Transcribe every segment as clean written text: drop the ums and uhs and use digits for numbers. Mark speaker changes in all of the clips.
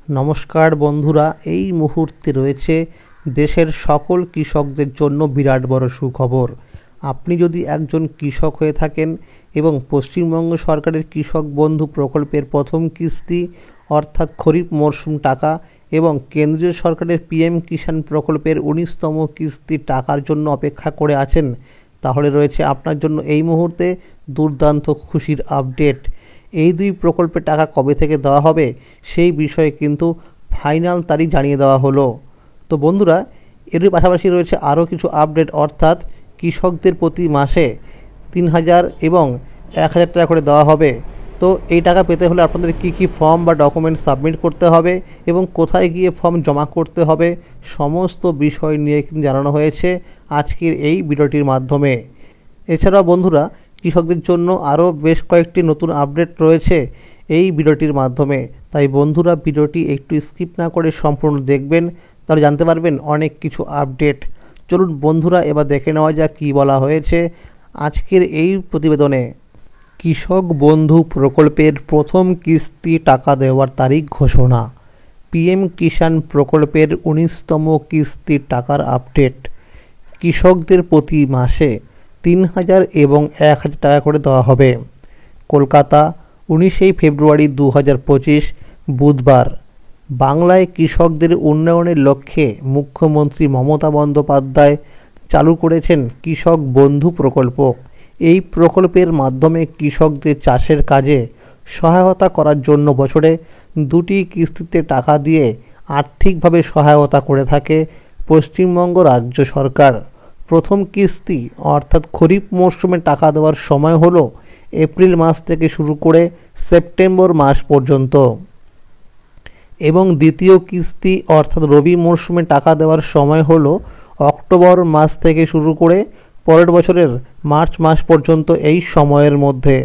Speaker 1: নমস্কার বন্ধুরা, এই মুহূর্তে রয়েছে দেশের সকল কৃষকদের জন্য বিরাট বড় সুখবর। আপনি যদি একজন কৃষক হয়ে থাকেন এবং পশ্চিমবঙ্গ সরকারের কৃষক বন্ধু প্রকল্পের প্রথম কিস্তি অর্থাৎ খরিফ মরশুম টাকা এবং কেন্দ্রীয় সরকারের পিএম কিষাণ প্রকল্পের 19তম কিস্তির টাকার জন্য অপেক্ষা করে আছেন, তাহলে রয়েছে আপনার জন্য এই মুহূর্তে দুর্দান্ত খুশির আপডেট। এই দুই প্রকল্পের টাকা কবে থেকে দেওয়া হবে সেই বিষয়ে কিন্তু ফাইনাল তারিখ জানিয়ে দেওয়া হলো। তো বন্ধুরা, এর পাশাপাশি রয়েছে আরও কিছু আপডেট, অর্থাৎ কৃষকদের প্রতি মাসে 3000 এবং 1000 টাকা করে দেওয়া হবে। তো এই টাকা পেতে হলে আপনাদের কী কী ফর্ম বা ডকুমেন্ট সাবমিট করতে হবে এবং কোথায় গিয়ে ফর্ম জমা করতে হবে সমস্ত বিষয় নিয়ে কিন্তু জানানো হয়েছে আজকের এই ভিডিওটির মাধ্যমে। এছাড়াও বন্ধুরা, কৃষকদের জন্য আরও বেশ কয়েকটি নতুন আপডেট রয়েছে এই ভিডিওটির মাধ্যমে, তাই বন্ধুরা ভিডিওটি একটু স্কিপ না করে সম্পূর্ণ দেখবেন, তাহলে জানতে পারবেন অনেক কিছু আপডেট। চলুন বন্ধুরা, এবার দেখে নেওয়া যাক কী বলা হয়েছে আজকের এই প্রতিবেদনে। কৃষক বন্ধু প্রকল্পের প্রথম কিস্তি টাকা দেওয়ার তারিখ ঘোষণা। পিএম কিষাণ প্রকল্পের 19তম কিস্তির টাকার আপডেট। কৃষকদের প্রতি মাসে 3000 এবং 1000 টাকা করে দেওয়া হবে। কলকাতা, 19 ফেব্রুয়ারি 2025 বুধবার। বাংলায় কৃষকদের উন্নয়নের লক্ষ্যে মুখ্যমন্ত্রী মমতা বন্দ্যোপাধ্যায় চালু করেছেন কৃষক বন্ধু প্রকল্প। এই প্রকল্পের মাধ্যমে কৃষকদের চাষের কাজে সহায়তা করার জন্য বছরে 2টি কিস্তিতে টাকা দিয়ে আর্থিকভাবে সহায়তা করে থাকে পশ্চিমবঙ্গ রাজ্য সরকার। প্রথম কিস্তি অর্থাৎ খরিফ মরশুমে টাকা দেওয়ার সময় হলো এপ্রিল মাস থেকে শুরু করে সেপ্টেম্বর মাস পর্যন্ত এবং দ্বিতীয় কিস্তি অর্থাৎ রবি মরশুমে টাকা দেওয়ার সময় হলো অক্টোবর মাস থেকে শুরু করে পরের বছরের মার্চ মাস পর্যন্ত। এই সময়ের মধ্যে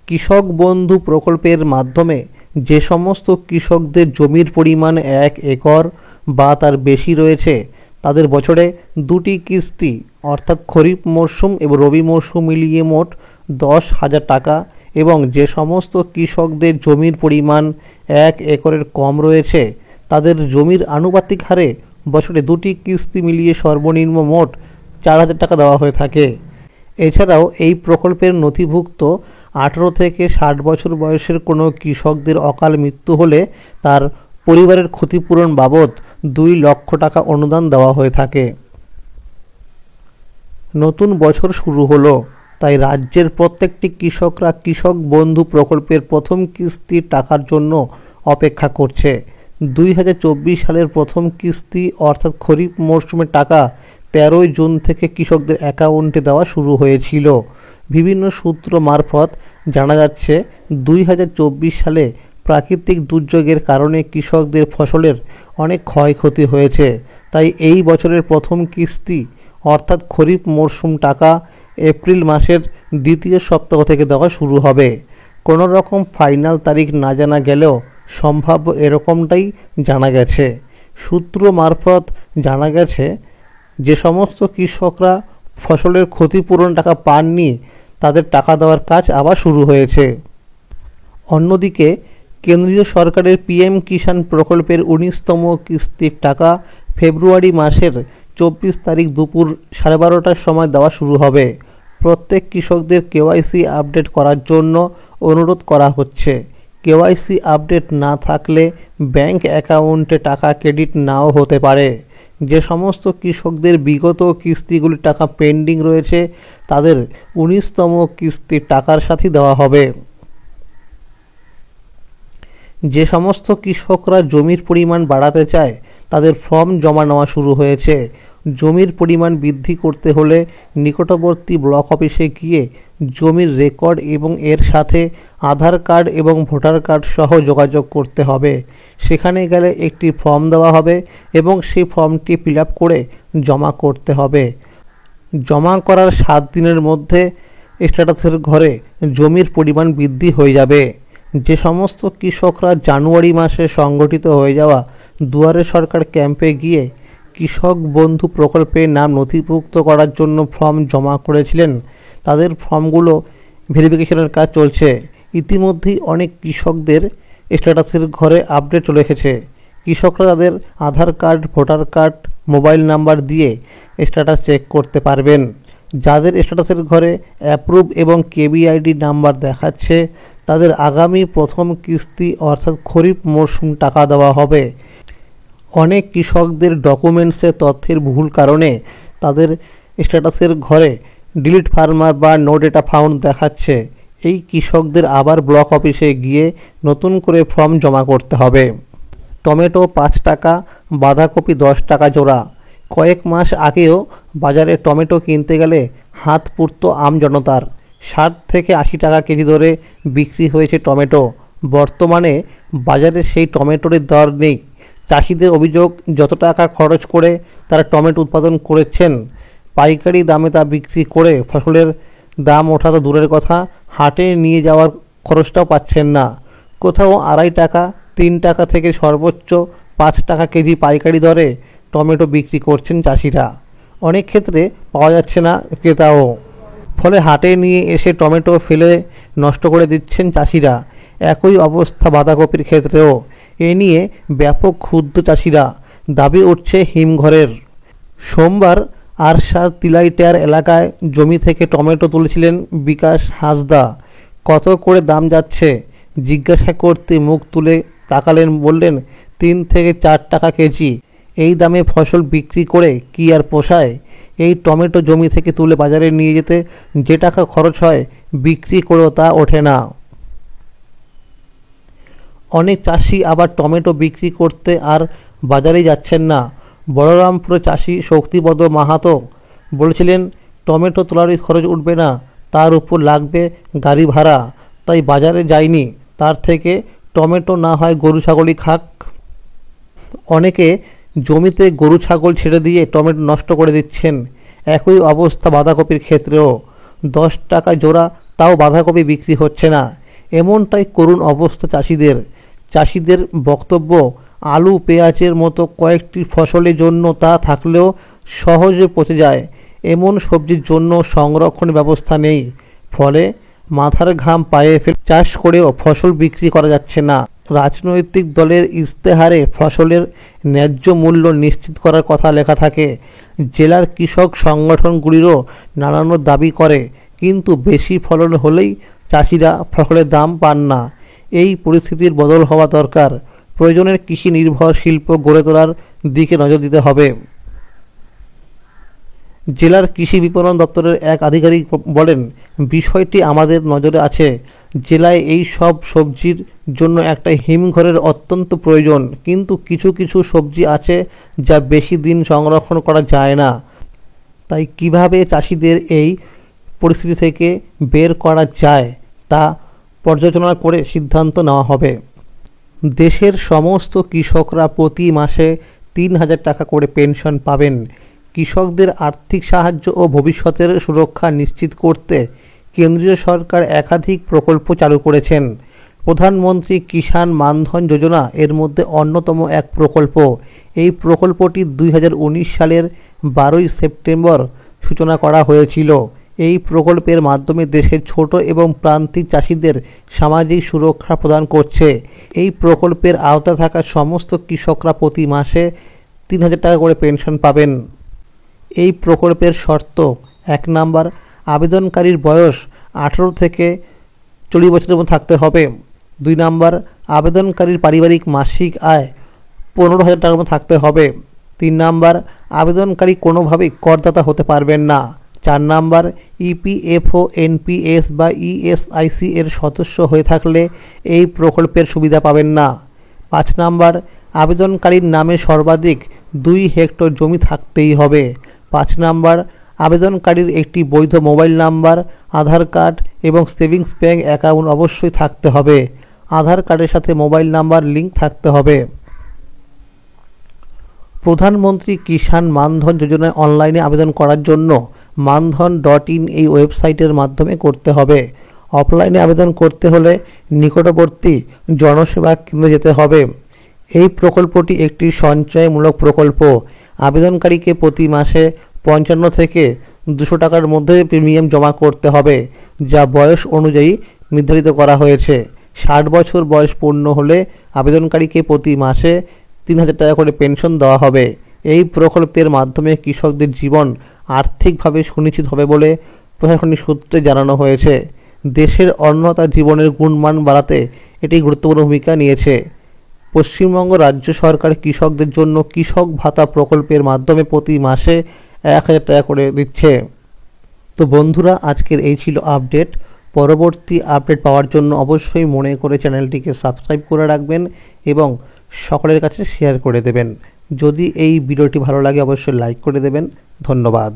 Speaker 1: কৃষক বন্ধু প্রকল্পের মাধ্যমে যে সমস্ত কৃষকদের জমির পরিমাণ 1 একর বা তার বেশি রয়েছে তাদের বছরে 2টি কিস্তি অর্থাৎ খরিফ মরশুম এবং রবি মরশুম মিলিয়ে মোট 10,000 টাকা, এবং যে সমস্ত কৃষকদের জমির পরিমাণ 1 একরের কম রয়েছে তাদের জমির আনুপাতিক হারে বছরে 2টি কিস্তি মিলিয়ে সর্বনিম্ন মোট 4000 টাকা দেওয়া হয়ে থাকে। এছাড়াও এই প্রকল্পের নথিভুক্ত 18 থেকে 60 বছর বয়সের কোনো কৃষকদের অকাল মৃত্যু হলে তার পরিবারের ক্ষতিপূরণ বাবদ 2 লক্ষ টাকা অনুদান দেওয়া হয়ে থাকে। নতুন বছর শুরু হলো, তাই রাজ্যের প্রত্যেকটি কৃষকরা কৃষক বন্ধু প্রকল্পের প্রথম কিস্তির টাকার জন্য অপেক্ষা করছে। 2024 সালের প্রথম কিস্তি অর্থাৎ খরিফ মরশুমের টাকা 13 জুন থেকে কৃষকদের অ্যাকাউন্টে দেওয়া শুরু হয়েছিল। বিভিন্ন সূত্র মারফত জানা যাচ্ছে 2024 সালে প্রাকৃতিক দুর্যোগের কারণে কৃষকদের ফসলের অনেক ক্ষয়ক্ষতি হয়েছে, তাই এই বছরের প্রথম কিস্তি অর্থাৎ খরিফ মরশুম টাকা এপ্রিল মাসের দ্বিতীয় সপ্তাহ থেকে দেওয়া শুরু হবে। কোনো রকম ফাইনাল তারিখ না জানা গেলেও সম্ভাব্য এরকমটাই জানা গেছে। সূত্র মারফত জানা গেছে যে সমস্ত কৃষকরা ফসলের ক্ষতিপূরণ টাকা পাননি তাদের টাকা দেওয়ার কাজ আবার শুরু হয়েছে। অন্যদিকে কেন্দ্রীয় সরকারের পিএম কিষাণ প্রকল্পের 19তম কিস্তির টাকা ফেব্রুয়ারি মাসের 24 তারিখ দুপুর 12:30টার সময় দেওয়া শুরু হবে। প্রত্যেক কৃষকদের কেওয়াইসি আপডেট করার জন্য অনুরোধ করা হচ্ছে। কেওয়াইসি আপডেট না থাকলে ব্যাংক অ্যাকাউন্টে টাকা ক্রেডিট নাও হতে পারে। যে সমস্ত কৃষকদের বিগত কিস্তিগুলির টাকা পেন্ডিং রয়েছে তাদের 19তম কিস্তির টাকার সাথে দেওয়া হবে। যে সমস্ত কৃষকরা জমির পরিমাণ বাড়াতে চায় তাদের ফর্ম জমা নেওয়া শুরু হয়েছে। জমির পরিমাণ বৃদ্ধি করতে হলে নিকটবর্তী ব্লক অফিসে গিয়ে জমির রেকর্ড এবং এর সাথে আধার কার্ড এবং ভোটার কার্ড সহ যোগাযোগ করতে হবে। সেখানে গেলে একটি ফর্ম দেওয়া হবে এবং সেই ফর্মটি ফিল আপ করে জমা করতে হবে। জমা করার 7 দিনের মধ্যে স্ট্যাটাসের ঘরে জমির পরিমাণ বৃদ্ধি হয়ে যাবে। যে সমস্ত কৃষকরা জানুয়ারি মাসে সংগঠিত হয়ে যাওয়া দুয়ারে সরকার ক্যাম্পে গিয়ে কৃষক বন্ধু প্রকল্পে নাম নথিভুক্ত করার জন্য ফর্ম জমা করেছিলেন তাদের ফর্মগুলো ভেরিফিকেশনের কাজ চলছে। ইতিমধ্যেই অনেক কৃষকদের স্ট্যাটাসের ঘরে আপডেট চলে এসেছে। কৃষকরা তাদের Aadhaar card, voter card, mobile number দিয়ে স্ট্যাটাস চেক করতে পারবেন। যাদের স্ট্যাটাসের ঘরে অ্যাপ্রুভ এবং কেবিআইডি নাম্বার দেখাচ্ছে তাদের আগামী প্রথম কিস্তি অর্থাৎ খরিফ মরশুম টাকা দেওয়া হবে। অনেক কৃষকদের ডকুমেন্টসে তথ্যের ভুল কারণে তাদের স্ট্যাটাসের ঘরে ডিলিট ফার্মার বা নো ডেটা ফাউন্ড দেখাচ্ছে। এই কৃষকদের আবার ব্লক অফিসে গিয়ে নতুন করে ফর্ম জমা করতে হবে। টমেটো 5 টাকা, বাঁধাকপি 10 টাকা জোড়া। কয়েক মাস আগেও বাজারে টমেটো কিনতে গেলে হাত পুড়ত আমজনতার। 60 থেকে 80 টাকা কেজি দরে বিক্রি হয়েছে টমেটো। বর্তমানে বাজারে সেই টমেটোর দর নেই। চাষিদের অভিযোগ, যত টাকা খরচ করে তারা টমেটো উৎপাদন করেছেন, পাইকারি দামে তা বিক্রি করে ফসলের দাম ওঠা তো দূরের কথা, হাটে নিয়ে যাওয়ার খরচটাও পাচ্ছেন না। কোথাও 2.5 টাকা, 3 টাকা থেকে সর্বোচ্চ 5 টাকা কেজি পাইকারি দরে টমেটো বিক্রি করছেন চাষিরা। অনেক ক্ষেত্রে পাওয়া যাচ্ছে না ক্রেতাও, ফলে হাটে নিয়ে এসে টমেটো ফেলে নষ্ট করে দিচ্ছেন চাষিরা। একই অবস্থা বাঁধাকপির ক্ষেত্রেও। এ নিয়ে ব্যাপক ক্ষুব্ধ চাষিরা, দাবি উঠছে হিমঘরের। সোমবার আরশার তিলাইটেয়ার এলাকায় জমি থেকে টমেটো তুলেছিলেন বিকাশ হাঁসদা। কত করে দাম যাচ্ছে জিজ্ঞাসা করতে মুখ তুলে তাকালেন, বললেন 3 থেকে 4 টাকা কেজি। এই দামে ফসল বিক্রি করে কি আর পোষায়? এই টমেটো জমি থেকে তুলে বাজারে নিয়ে যেতে যে টাকা খরচ হয়, বিক্রি করেও তা ওঠে না। অনেক চাষি আবার টমেটো বিক্রি করতে আর বাজারেই যাচ্ছেন না। বলরামপুরে চাষি শক্তিপদ মাহাতো বলেছিলেন, টমেটো তোলারই খরচ উঠবে না, তার উপর লাগবে গাড়ি ভাড়া, তাই বাজারে যায়নি। তার থেকে টমেটো না হয় গরু ছাগলই খাক। অনেকে জমিতে গরু ছাগল ছেড়ে দিয়ে টমেটো নষ্ট করে দিচ্ছেন। একই অবস্থা বাঁধাকপির ক্ষেত্রেও। 10 টাকা জোড়া, তাও বাঁধাকপি বিক্রি হচ্ছে না। এমনটাই করুণ অবস্থা চাষিদের। চাষিদের বক্তব্য, আলু, পেঁয়াজের মতো কয়েকটি ফসলের জন্য তা থাকলেও সহজে পচে যায়। এমন সবজির জন্য সংরক্ষণ ব্যবস্থা নেই, ফলে মাথার ঘাম পায়ে ফেলে চাষ করেও ফসল বিক্রি করা যাচ্ছে না। রাজনৈতিক দলের ইশতেহারে ফসলের ন্যায্য মূল্য নিশ্চিত করার কথা লেখা থাকে। জেলার কৃষক সংগঠনগুলিরও নানান দাবি করে, কিন্তু বেশি ফলন হলেই চাষিরা ফসলের দাম পান না। এই পরিস্থিতির বদল হওয়া দরকার। প্রয়োজনের কৃষি নির্ভর শিল্প গড়ে তোলার দিকে নজর দিতে হবে। জেলার কৃষি বিপণন দপ্তরের এক আধিকারিক বলেন, বিষয়টি আমাদের নজরে আছে। জেলায় এই সব সবজির জন্য একটা হিমঘরের অত্যন্ত প্রয়োজন, কিন্তু কিছু কিছু সবজি আছে যা বেশি দিন সংরক্ষণ করা যায় না। তাই কিভাবে চাষিদের এই পরিস্থিতি থেকে বের করা যায় তা পর্যালোচনা করে সিদ্ধান্ত নেওয়া হবে। দেশের সমস্ত কৃষকরা প্রতি মাসে 3,000 টাকা করে পেনশন পাবেন। কৃষকদের আর্থিক সাহায্য ও ভবিষ্যতের সুরক্ষা নিশ্চিত করতে কেন্দ্রীয় সরকার একাধিক প্রকল্প চালু করেছেন। প্রধানমন্ত্রী কিষাণ মানধন যোজনা এর মধ্যে অন্যতম এক প্রকল্প। এই প্রকল্পটি 2019 সালের 12 সেপ্টেম্বর সূচনা করা হয়েছিল। এই প্রকল্পের মাধ্যমে দেশের ছোট এবং প্রান্তিক চাষিদের সামাজিক সুরক্ষা প্রদান করছে। এই প্রকল্পের আওতায় থাকা সমস্ত কৃষকরা প্রতি মাসে 3,000 টাকা করে পেনশন পাবেন। এই প্রকল্পের শর্ত: 1 নাম্বার, আবেদনকারীর বয়স 18 থেকে 40 বছরের মধ্যে থাকতে হবে। 2 নাম্বার, আবেদনকারীর পারিবারিক মাসিক আয় 15,000 টাকার মধ্যে থাকতে হবে। 3 নাম্বার, আবেদনকারী কোনোভাবেই করদাতা হতে পারবেন না। 4 নাম্বার, ইপিএফও, এনপিএস বা ইএসআইসি এর সদস্য হয়ে থাকলে এই প্রকল্পের সুবিধা পাবেন না। 5 নাম্বার, আবেদনকারীর নামে সর্বাধিক 2 হেক্টর জমি থাকতেই হবে। 5 নাম্বার, আবেদনকারীর একটি বৈধ মোবাইল নাম্বার, আধার কার্ড এবং সেভিংস ব্যাংক অ্যাকাউন্ট অবশ্যই থাকতে হবে। আধার কার্ডের সাথে মোবাইল নাম্বার লিঙ্ক থাকতে হবে। প্রধানমন্ত্রী কিষাণ মানধন যোজনায় অনলাইনে আবেদন করার জন্য মানধন.in এই ওয়েবসাইটের মাধ্যমে করতে হবে। অফলাইনে আবেদন করতে হলে নিকটবর্তী জনসেবা কেন্দ্রে যেতে হবে। এই প্রকল্পটি একটি সঞ্চয়মূলক প্রকল্প। আবেদনকারীকে প্রতি মাসে 55 থেকে 200 টাকার মধ্যে প্রিমিয়াম জমা করতে হবে, যা বয়স অনুযায়ী নির্ধারিত করা হয়েছে। 60 বছর বয়স পূর্ণ হলে আবেদনকারীকে প্রতি মাসে 3,000 টাকা করে পেনশন দেওয়া হবে। এই প্রকল্পের মাধ্যমে কৃষকদের জীবন আর্থিকভাবে সুনিশ্চিত হবে বলে প্রশাসনিক সূত্রে জানানো হয়েছে। দেশের অন্নদা জীবনের গুণমান বাড়াতে এটি গুরুত্বপূর্ণ ভূমিকা নিয়েছে। পশ্চিমবঙ্গ রাজ্য সরকার কৃষকদের জন্য কৃষক ভাতা প্রকল্পের মাধ্যমে প্রতি মাসে 1,000 টাকা করে দিচ্ছে। তো বন্ধুরা, আজকের এই ছিল আপডেট। পরবর্তী আপডেট পাওয়ার জন্য অবশ্যই মনে করে চ্যানেলটিকে সাবস্ক্রাইব করে রাখবেন এবং সকলের কাছে শেয়ার করে দেবেন। যদি এই ভিডিওটি ভালো লাগে অবশ্যই লাইক করে দেবেন। ধন্যবাদ।